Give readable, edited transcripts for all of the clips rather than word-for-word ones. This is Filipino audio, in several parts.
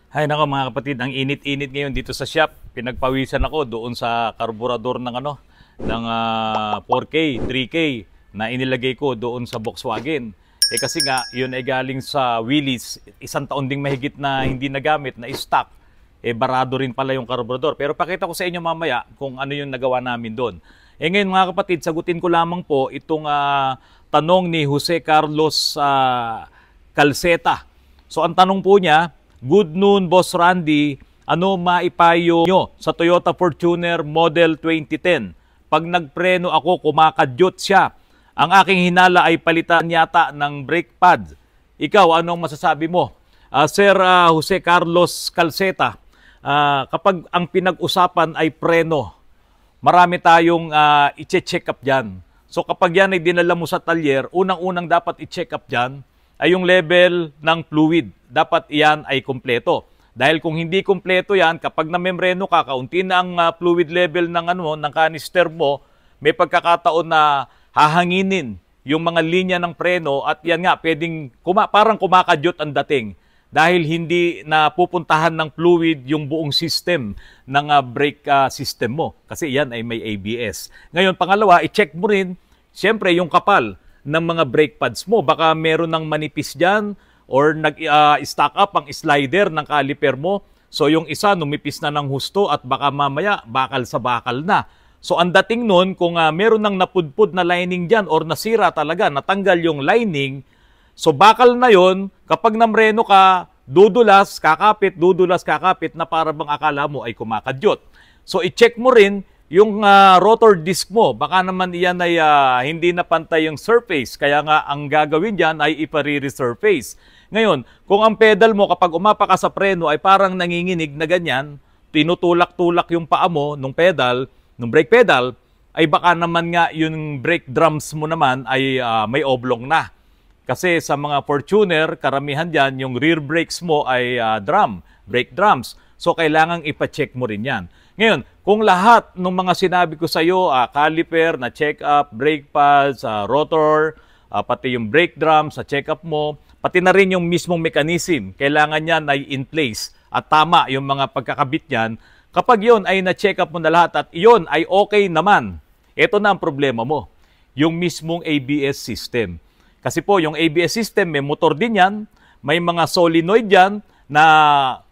Hay nako mga kapatid, ang init-init ngayon dito sa shop. Pinagpawisan ako doon sa karburador ng ng 4K, 3K na inilagay ko doon sa Volkswagen. Kasi nga, yun ay galing sa Willys, isang taon ding mahigit na hindi nagamit, na stock. Barado rin pala yung karburador. Pero pakita ko sa inyo mamaya kung ano yung nagawa namin doon. Ngayon mga kapatid, sagutin ko lamang po itong tanong ni Jose Carlos Calceta. So ang tanong po niya, "Good noon, Boss Randy. Ano maipayo nyo sa Toyota Fortuner Model 2010? Pag nagpreno ako, kumakadyot siya. Ang aking hinala ay palitan yata ng brake pad. Ikaw, anong masasabi mo?" Sir Jose Carlos Calceta, kapag ang pinag-usapan ay preno, marami tayong i-check up dyan. So kapag yan ay dinala mo sa talyer, unang-unang dapat i-check up dyan ay yung level ng fluid. Dapat iyan ay kumpleto. Dahil kung hindi kumpleto yan, kapag namembreno ka, kaunti na ang fluid level ng, ng canister mo, may pagkakataon na hahanginin yung mga linya ng preno at yan nga, pwedeng parang kumakadyot ang dating. Dahil hindi na pupuntahan ng fluid yung buong system ng brake system mo. Kasi yan ay may ABS. Ngayon, pangalawa, i-check mo rin, siyempre, yung kapal ng mga brake pads mo. Baka meron ng manipis dyan or nag-stack up ang slider ng caliper mo. So yung isa numipis na ng husto at baka mamaya bakal sa bakal na. So ang dating nun, kung meron ng napudpud na lining dyan or nasira talaga, natanggal yung lining, so bakal na yon, kapag namreno ka, dudulas, kakapit na para bang akala mo ay kumakadyot. So i-check mo rin yung rotor disc mo. Baka naman iyan ay hindi na pantay yung surface. Kaya nga ang gagawin dyan ay ipare-resurface. Ngayon, kung ang pedal mo kapag umapa ka sa preno ay parang nanginginig na ganyan, tinutulak-tulak yung paa mo nung pedal, nung brake pedal, ay baka naman nga yung brake drums mo naman ay may oblong na. Kasi sa mga Fortuner, karamihan dyan, yung rear brakes mo ay brake drums. So kailangang ipa-check mo rin yan. Ngayon, kung lahat ng mga sinabi ko sa iyo, caliper na check-up, brake pads, rotor, pati yung brake drum sa check-up mo, pati na rin yung mismong mechanism, kailangan yan ay in place at tama yung mga pagkakabit yan. Kapag yon ay na-check-up mo na lahat at yon ay okay naman, ito na ang problema mo, yung mismong ABS system. Kasi po, yung ABS system, may motor din yan, may mga solenoid yan, na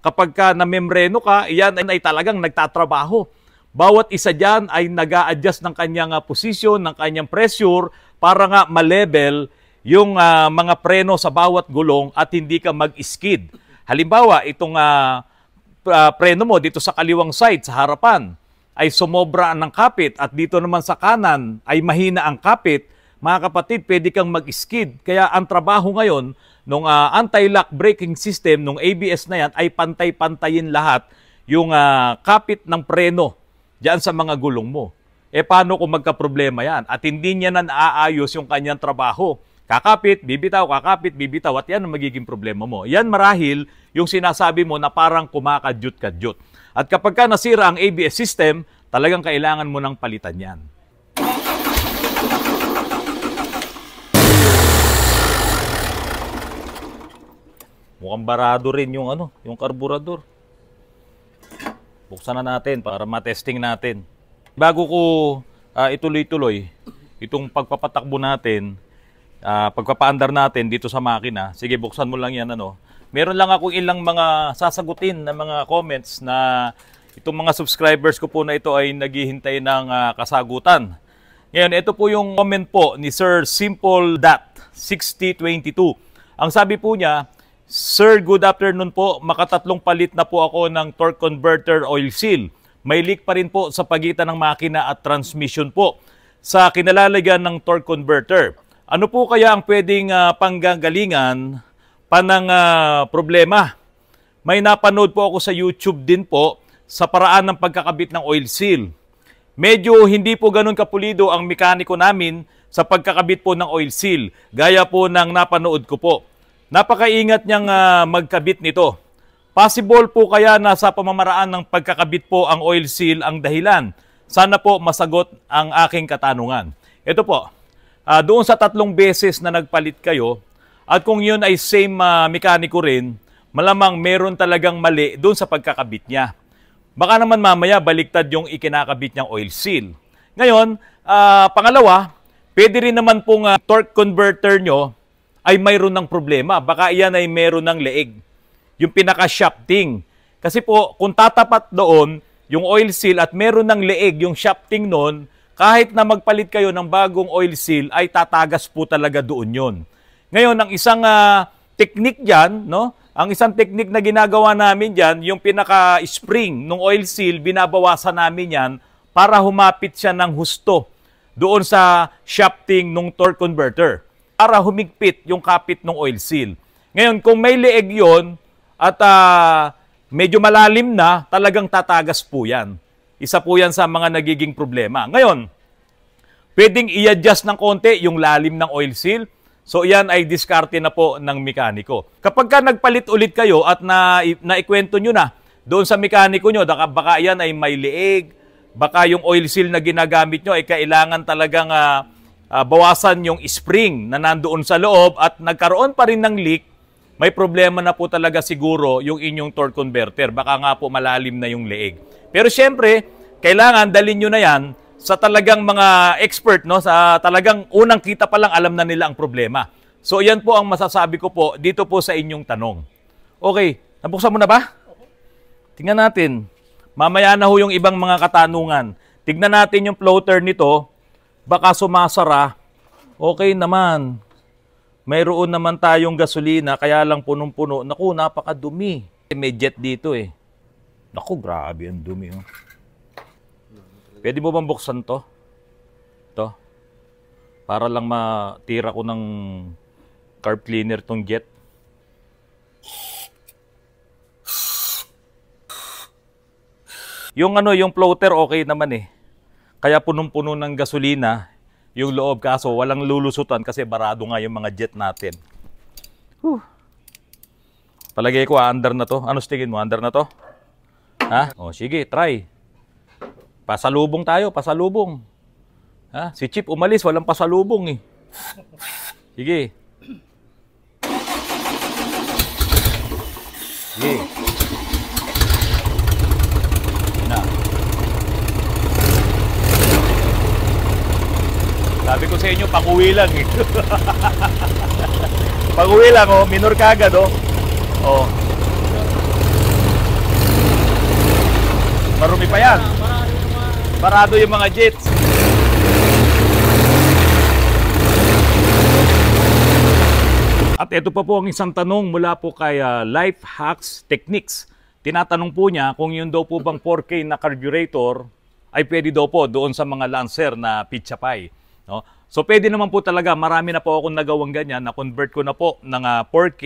kapag ka namembreno ka, iyan ay talagang nagtatrabaho. Bawat isa dyan ay nag-a-adjust ng kanyang posisyon, ng kanyang pressure, para nga ma-level yung mga preno sa bawat gulong at hindi ka mag-skid. Halimbawa, itong preno mo dito sa kaliwang side, sa harapan, ay sumobra ng kapit at dito naman sa kanan ay mahina ang kapit, mga kapatid, pwede kang mag-skid. Kaya ang trabaho ngayon nung anti-lock braking system, nung ABS na yan, ay pantay-pantayin lahat yung kapit ng preno diyan sa mga gulong mo. Paano kung magka-problema yan? At hindi niya na naaayos yung kanyang trabaho. Kakapit, bibitaw, at yan ang magiging problema mo. Yan marahil yung sinasabi mo na parang kumakadyot-kadyot. At kapag ka nasira ang ABS system, talagang kailangan mo nang palitan yan. Mukhang barado rin yung yung karburador. Buksan na natin para matesting natin. Bago ko ituloy-tuloy itong pagpapatakbo natin, pagpapaandar natin dito sa makina. Sige, buksan mo lang yan Meron lang akong ilang mga sasagutin na mga comments na itong mga subscribers ko po na ito ay naghihintay ng kasagutan. Ngayon, ito po yung comment po ni Sir Simple Dat 6022. Ang sabi po niya, "Sir, good afternoon po. Makatatlong palit na po ako ng torque converter oil seal. May leak pa rin po sa pagitan ng makina at transmission po sa kinalalagyan ng torque converter. Ano po kaya ang pwedeng panggagalingan panang problema? May napanood po ako sa YouTube din po sa paraan ng pagkakabit ng oil seal. Medyo hindi po ganun kapulido ang mekaniko namin sa pagkakabit po ng oil seal, gaya po ng napanood ko po. Napakaingat niyang magkabit nito. Possible po kaya na sa pamamaraan ng pagkakabit po ang oil seal ang dahilan? Sana po masagot ang aking katanungan." Ito po, doon sa 3 beses na nagpalit kayo, at kung yun ay same mekaniko rin, malamang meron talagang mali doon sa pagkakabit niya. Baka naman mamaya baliktad yung ikinakabit niyang oil seal. Ngayon, pangalawa, pwede rin naman pong torque converter nyo ay mayroon ng problema. Baka iyan ay meron ng leeg. Yung pinaka-shafting. Kasi po, kung tatapat doon, yung oil seal at meron ng leeg, yung shafting noon, kahit na magpalit kayo ng bagong oil seal, ay tatagas po talaga doon yon. Ngayon, ang isang technique dyan, no? Ang isang technique na ginagawa namin dyan, yung pinaka-spring ng oil seal, binabawasan namin yan para humapit siya ng husto doon sa shafting ng torque converter para humigpit yung kapit ng oil seal. Ngayon, kung may leeg yon at medyo malalim na, talagang tatagas po yan. Isa po yan sa mga nagiging problema. Ngayon, pwedeng i-adjust ng konti yung lalim ng oil seal. So, yan ay diskarte na po ng mekaniko. Kapag ka nagpalit ulit kayo at naikwento nyo na doon sa mekaniko nyo, baka yan ay may leeg, baka yung oil seal na ginagamit nyo ay kailangan talagang bawasan yung spring na nandoon sa loob at nagkaroon pa rin ng leak, may problema na po talaga siguro yung inyong torque converter. Baka nga po malalim na yung leeg. Pero syempre, kailangan dalhin nyo na yan sa talagang mga expert, no? Sa talagang unang kita pa lang alam na nila ang problema. So yan po ang masasabi ko po dito po sa inyong tanong. Okay, nabuksan mo na ba? Tingnan natin. Mamaya na ho yung ibang mga katanungan. Tignan natin yung floater nito. Baka sumasara. Okay naman. Mayroon naman tayong gasolina, kaya lang punong-puno. Naku, napakadumi. May jet dito eh. Naku, grabe ang dumi. Oh. Pwede mo bang buksan to? Ito. Para lang matira ko ng carb cleaner tong jet. Yung yung floater okay naman eh. Kaya punong-puno ng gasolina yung loob, kaso walang lulusutan kasi barado nga yung mga jet natin. Palagay ko under na to. Ano tingin mo? Under na to? Ha? O sige, try. Pasalubong tayo, pasalubong. Ha? Si Chip umalis, walang pasalubong eh. Sige. Sige. Na. Sabi ko sa inyo, pakuwi lang eh. Pakuwi lang oh, minor kagad oh. Oh. Marumi pa yan. Parado yung mga jets. At ito pa po ang isang tanong mula po kay Life Hacks Techniques. Tinatanong po niya kung yun daw po bang 4K na carburetor ay pwede daw po doon sa mga Lancer na Pizza Pie. No? So pwede naman po talaga, marami na po akong nagawang ganyan, na-convert ko na po ng 4K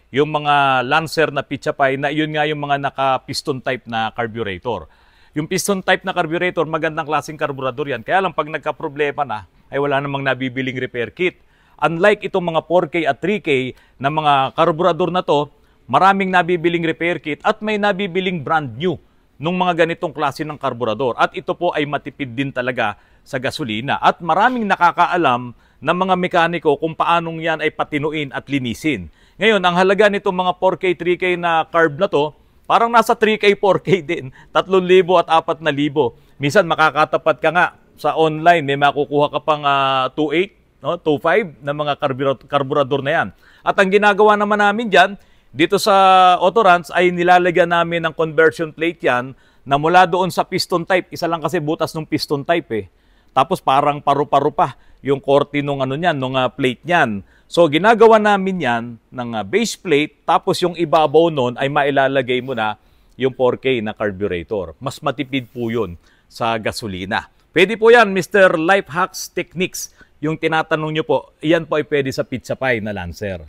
yung mga Lancer na Pizza Pie na yun nga yung mga naka-piston type na carburetor. Yung piston type na carburetor, magandang klaseng karburador yan. Kaya lang pag nagka-problema na, ay wala namang nabibiling repair kit. Unlike itong mga 4K at 3K na mga karburador na to, maraming nabibiling repair kit at may nabibiling brand new nung mga ganitong klase ng karburador. At ito po ay matipid din talaga sa gasolina. At maraming nakakaalam ng mga mekaniko kung paanong yan ay patinuin at linisin. Ngayon, ang halaga nitong mga 4K, 3K na carb na to, parang nasa 3K, 4K din. 3,000 at 4,000. Minsan makakatapat ka nga sa online, may makukuha ka pang 2,800, no? 2,500 na mga karburador na yan. At ang ginagawa naman namin dyan, dito sa Autorans ay nilalagyan namin ng conversion plate yan na mula doon sa piston type. Isa lang kasi butas ng piston type eh. Tapos parang paru-paro pa yung korte nung nung plate niyan. So ginagawa namin yan ng base plate, tapos yung ibabaw nun ay mailalagay mo na yung 4K na carburetor. Mas matipid po yun sa gasolina. Pwede po yan, Mr. Life Hacks Techniques. Yung tinatanong nyo po, iyan po ay pwede sa Pizza Pie na Lancer.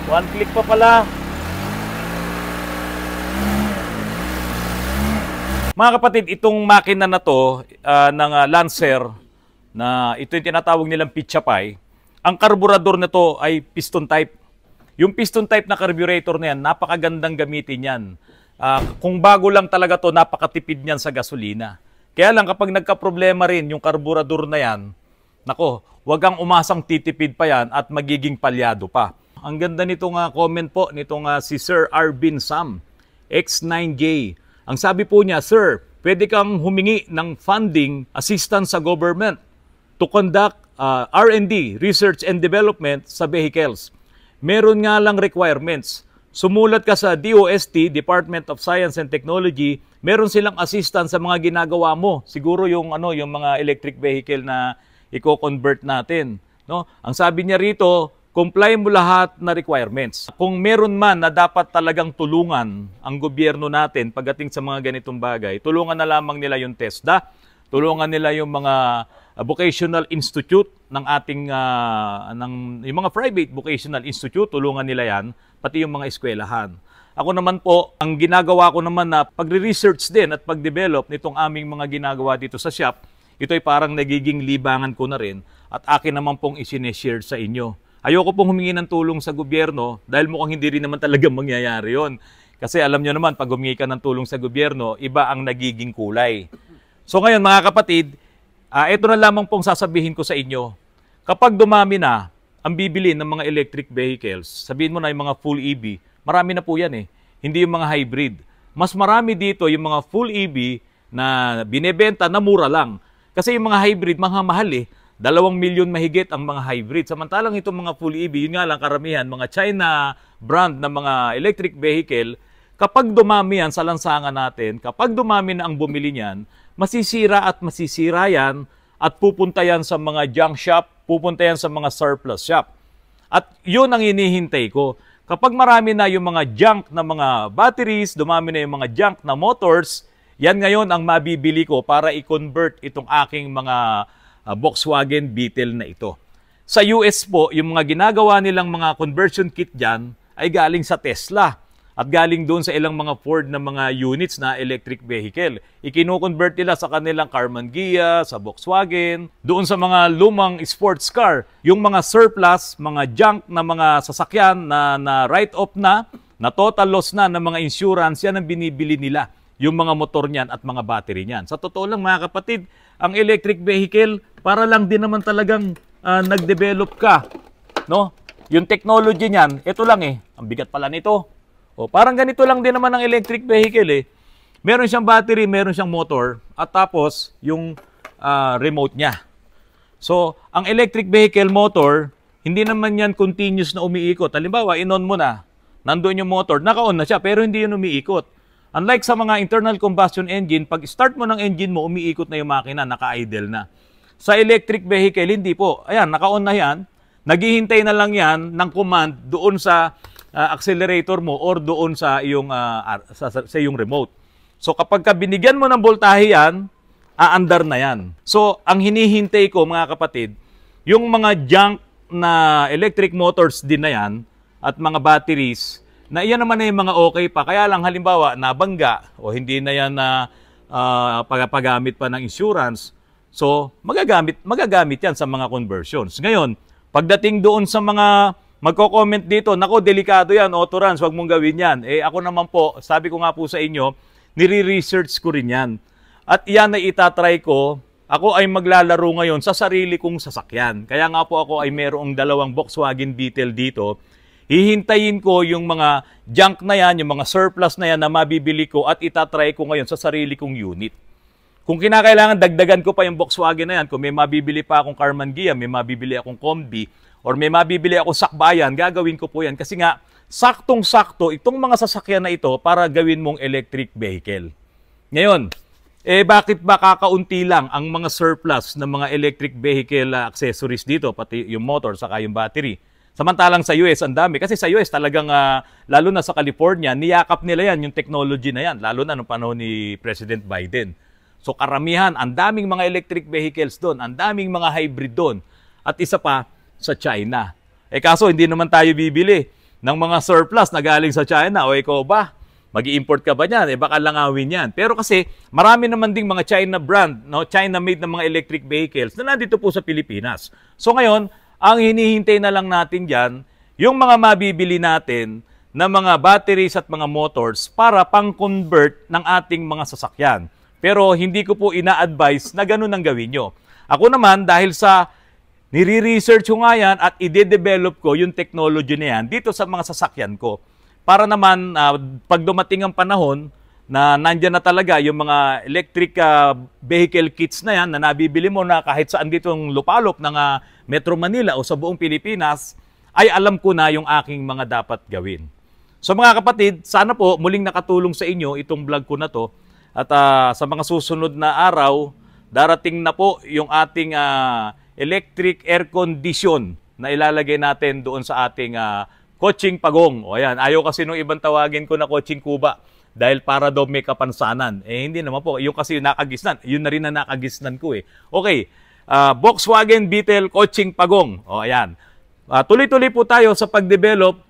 One click pa pala. Mga kapatid, itong makina na to ng Lancer, na ito yung tinatawag nilang Pizza Pie, ang karburador na to ay piston type. Yung piston type na carburetor na yan, napakagandang gamitin yan. Kung bago lang talaga to, napakatipid niyan sa gasolina. Kaya lang kapag nagka-problema rin yung karburador na yan, nako, wag kang umasang titipid pa yan at magiging palyado pa. Ang ganda nitong comment po nitong si Sir Arvin Sam, X9J. Ang sabi po niya, Sir, pwede kang humingi ng funding assistance sa government to conduct R&D, research and development sa vehicles. Meron nga lang requirements. Sumulat ka sa DOST, Department of Science and Technology, meron silang assistance sa mga ginagawa mo. Siguro yung mga electric vehicle na i-convert natin, no? Ang sabi niya rito, comply mo lahat na requirements. Kung meron man na dapat talagang tulungan ang gobyerno natin pagdating sa mga ganitong bagay, tulungan na lamang nila yung TESDA, tulungan nila yung mga vocational institute ng ating yung mga private vocational institute, tulungan nila yan, pati yung mga eskwelahan. Ako naman po, ang ginagawa ko naman na pagre-research din at pag-develop nitong aming mga ginagawa dito sa shop, ito ay parang nagiging libangan ko na rin at akin naman pong isineshare sa inyo. Ayoko pong humingi ng tulong sa gobyerno dahil mukhang hindi rin naman talaga mangyayari yon. Kasi alam nyo naman, pag humingi ka ng tulong sa gobyerno, iba ang nagiging kulay. So ngayon mga kapatid, ito na lamang pong sasabihin ko sa inyo. Kapag dumami na ang bibili ng mga electric vehicles, sabihin mo na yung mga full EV, marami na po yan eh. Hindi yung mga hybrid. Mas marami dito yung mga full EV na binebenta na mura lang. Kasi yung mga hybrid, mga mahal eh. 2 milyon mahigit ang mga hybrid. Samantalang itong mga full EV, yun nga lang karamihan, mga China brand na mga electric vehicle, kapag dumami yan sa lansangan natin, kapag dumami na ang bumili niyan, masisira at masisira yan at pupunta yan sa mga junk shop, pupunta yan sa mga surplus shop. At yun ang hinihintay ko. Kapag marami na yung mga junk na mga batteries, dumami na yung mga junk na motors, yan ngayon ang mabibili ko para i-convert itong aking mga Volkswagen Beetle na ito. Sa US po, yung mga ginagawa nilang mga conversion kit dyan ay galing sa Tesla at galing doon sa ilang mga Ford na mga units na electric vehicle. Ikino-convert nila sa kanilang Karmann Ghia, sa Volkswagen, doon sa mga lumang sports car, yung mga surplus, mga junk na mga sasakyan na write-off na total loss na ng mga insurance, yan ang binibili nila, yung mga motor niyan at mga battery niyan. Sa totoo lang mga kapatid, ang electric vehicle, para lang din naman talagang nag-develop ka, no? Yung technology niyan, ito lang eh, ang bigat pala nito. O, parang ganito lang din naman ang electric vehicle eh. Meron siyang battery, meron siyang motor, at tapos yung remote niya. So, ang electric vehicle motor, hindi naman yan continuous na umiikot. Halimbawa, in-on mo na, nandoon yung motor, naka-on na siya, pero hindi yun umiikot. Unlike sa mga internal combustion engine, pag start mo ng engine mo, umiikot na yung makina, naka-idle na. Sa electric vehicle, hindi po. Ayan, naka-on na yan, naghihintay na lang yan ng command doon sa accelerator mo or doon sa iyong sa iyong remote. So kapag ka binigyan mo ng voltahe yan, aandar na yan. So ang hinihintay ko mga kapatid, yung mga junk na electric motors din na yan at mga batteries, na iyan naman na yung mga okay pa. Kaya lang halimbawa nabangga o hindi na yan na pagpagamit pa ng insurance. So magagamit yan sa mga conversions. Ngayon, pagdating doon sa mga magko-comment dito, nako, delikado yan, autorans, wag mong gawin yan. Eh ako naman po, sabi ko nga po sa inyo, nire-research ko rin yan. At yan ay itatry ko, ako ay maglalaro ngayon sa sarili kong sasakyan. Kaya nga po ako ay merong 2 Volkswagen Beetle dito. Hihintayin ko yung mga junk na yan, yung mga surplus na yan na mabibili ko at itatry ko ngayon sa sarili kong unit. Kung kinakailangan, dagdagan ko pa yung Volkswagen na yan. Kung may mabibili pa akong Karmann Ghia, may mabibili akong Combi, or may mabibili akong sakbayan, gagawin ko po yan. Kasi nga, saktong-sakto itong mga sasakyan na ito para gawin mong electric vehicle. Ngayon, bakit ba kakaunti lang ang mga surplus ng mga electric vehicle accessories dito, pati yung motor, saka yung battery? Samantalang sa US, ang dami. Kasi sa US talagang, lalo na sa California, niyakap nila yan, yung technology na yan, lalo na nung panahon ni President Biden. So karamihan, ang daming mga electric vehicles doon, ang daming mga hybrid doon. At isa pa, sa China. Kaso hindi naman tayo bibili ng mga surplus na galing sa China. O ikaw ba? Mag-i-import ka ba niyan? Baka langawin yan. Pero kasi marami naman ding mga China brand, no? China-made na mga electric vehicles na nandito po sa Pilipinas. So ngayon, ang hinihintay na lang natin dyan, yung mga mabibili natin na mga batteries at mga motors para pang-convert ng ating mga sasakyan. Pero hindi ko po ina-advise na ganun ang gawin nyo. Ako naman, dahil sa nire-research ko nga yan at ide-develop ko yung technology na yan dito sa mga sasakyan ko. Para naman, pag dumating ang panahon na nandyan na talaga yung mga electric vehicle kits na yan na nabibili mo na kahit saan ditong lupalop ng Metro Manila o sa buong Pilipinas, ay alam ko na yung aking mga dapat gawin. So mga kapatid, sana po muling nakatulong sa inyo itong vlog ko na to. At sa mga susunod na araw, darating na po yung ating electric air condition na ilalagay natin doon sa ating Kotsing Pagong. O ayan, ayaw kasi nung ibang tawagin ko na Kotsing Kuba dahil para daw may kapansanan. Eh hindi naman po, yung kasi nakagisnan, yun na rin na nakagisnan ko eh. Okay, Volkswagen Beetle Kotsing Pagong. O ayan, tuloy-tuloy po tayo sa pag-develop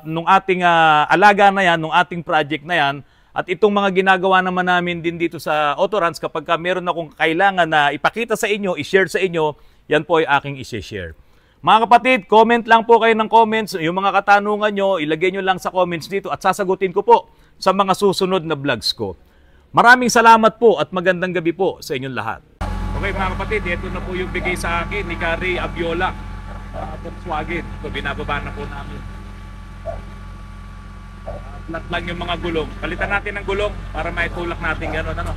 nung ating alaga na yan, nung ating project na yan. At itong mga ginagawa naman namin din dito sa Autorans, kapag meron akong kailangan na ipakita sa inyo, i-share sa inyo, yan po ay aking i-share. Mga kapatid, comment lang po kayo ng comments. Yung mga katanungan nyo, ilagay nyo lang sa comments dito at sasagutin ko po sa mga susunod na vlogs ko. Maraming salamat po at magandang gabi po sa inyong lahat. Okay mga kapatid, ito na po yung bigay sa akin ni Kari Abiola. Volkswagen. Ito, binababa na po namin. Flat lang yung mga gulong. Palitan natin ng gulong para maitulak natin gano'n. Ano?